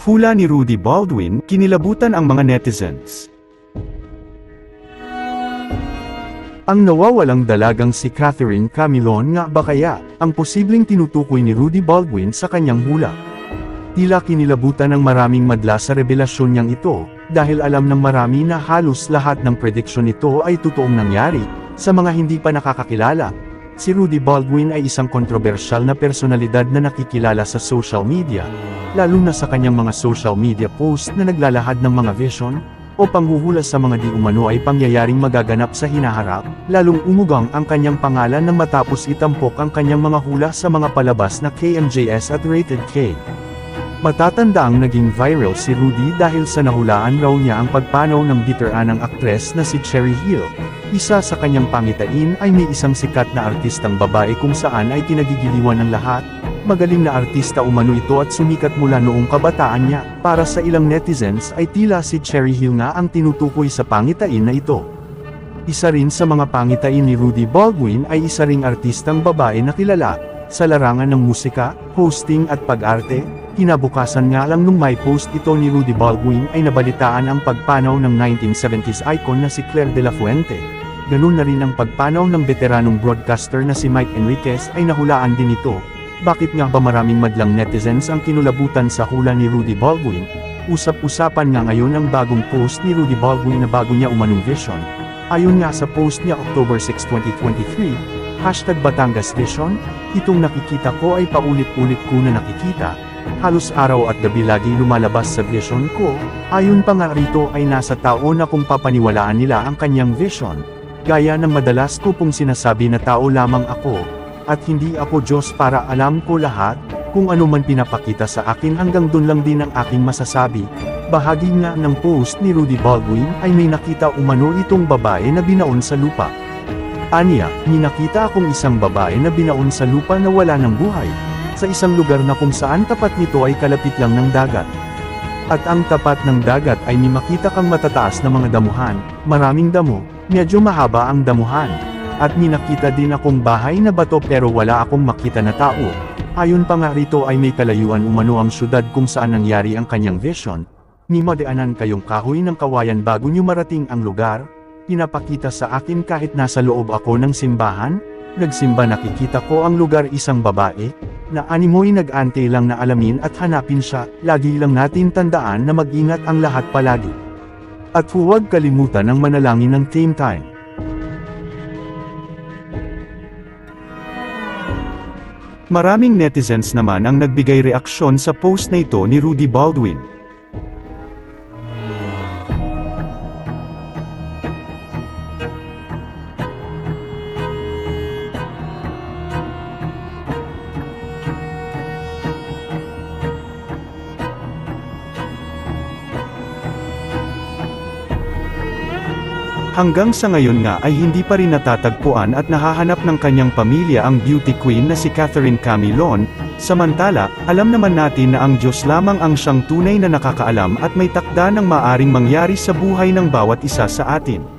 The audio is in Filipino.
Hula ni Rudy Baldwin, kinilabutan ang mga netizens. Ang nawawalang dalagang si Catherine Camilon nga ba kaya, ang posibleng tinutukoy ni Rudy Baldwin sa kanyang hula? Tila kinilabutan ng maraming madla sa revelasyon niyang ito, dahil alam ng marami na halos lahat ng prediksyon nito ay totoong nangyari. Sa mga hindi pa nakakakilala, si Rudy Baldwin ay isang kontrobersyal na personalidad na nakikilala sa social media, lalo na sa kanyang mga social media post na naglalahad ng mga vision o panghuhula sa mga di umano ay pangyayaring magaganap sa hinaharap, lalong umugang ang kanyang pangalan nang matapos itampok ang kanyang mga hula sa mga palabas na KMJS at Rated K. Matatandaang naging viral si Rudy dahil sa nahulaan raw niya ang pagpanaw ng biteranang aktres na si Cherry Hill. Isa sa kanyang pangitain ay may isang sikat na artistang babae kung saan ay kinagigiliwan ng lahat. Magaling na artista umano ito at sumikat mula noong kabataan niya. Para sa ilang netizens ay tila si Cherry Hill nga ang tinutukoy sa pangitain na ito. Isa rin sa mga pangitain ni Rudy Baldwin ay isa ring artistang babae na kilala sa larangan ng musika, hosting at pag-arte. Kinabukasan nga lang nung may post ito ni Rudy Baldwin ay nabalitaan ang pagpanaw ng 1970s icon na si Claire de la Fuente. Ganun na rin ang pagpanaw ng veteranong broadcaster na si Mike Enriquez ay nahulaan din ito. Bakit nga ba maraming madlang netizens ang kinulabutan sa hula ni Rudy Baldwin? Usap-usapan nga ngayon ang bagong post ni Rudy Baldwin na bago niya umanong vision. Ayon nga sa post niya October 6, 2023, #Batangas Vision, itong nakikita ko ay paulit-ulit ko na nakikita. Halos araw at gabi lagi lumalabas sa vision ko. Ayon pa nga rito ay nasa tao na kung papaniwalaan nila ang kanyang vision. Gaya ng madalas ko pong sinasabi na tao lamang ako. At hindi ako Diyos para alam ko lahat, kung ano man pinapakita sa akin hanggang dun lang din ang aking masasabi. Bahagi nga ng post ni Rudy Baldwin ay may nakita umano itong babae na binaon sa lupa. Aniya, nakita akong isang babae na binaon sa lupa na wala ng buhay, sa isang lugar na kung saan tapat nito ay kalapit lang ng dagat. At ang tapat ng dagat ay makita kang matataas na mga damuhan, maraming damo, medyo mahaba ang damuhan. At nakita din akong bahay na bato pero wala akong makita na tao. Ayon pa nga rito ay may kalayuan umano ang syudad kung saan nangyari ang kanyang vision. Madaanan kayong kahoy ng kawayan bago nyo marating ang lugar. Pinapakita sa akin kahit nasa loob ako ng simbahan. Nagsimba nakikita ko ang lugar isang babae, na animoy nag-ante lang na alamin at hanapin siya. Lagi lang natin tandaan na mag-ingat ang lahat palagi. At huwag kalimutan ang manalangin ng same time. Maraming netizens naman ang nagbigay reaksyon sa post na ito ni Rudy Baldwin. Hanggang sa ngayon nga ay hindi pa rin natatagpuan at nahahanap ng kanyang pamilya ang beauty queen na si Catherine Camilon. Samantala, alam naman natin na ang Diyos lamang ang siyang tunay na nakakaalam at may takda ng maaring mangyari sa buhay ng bawat isa sa atin.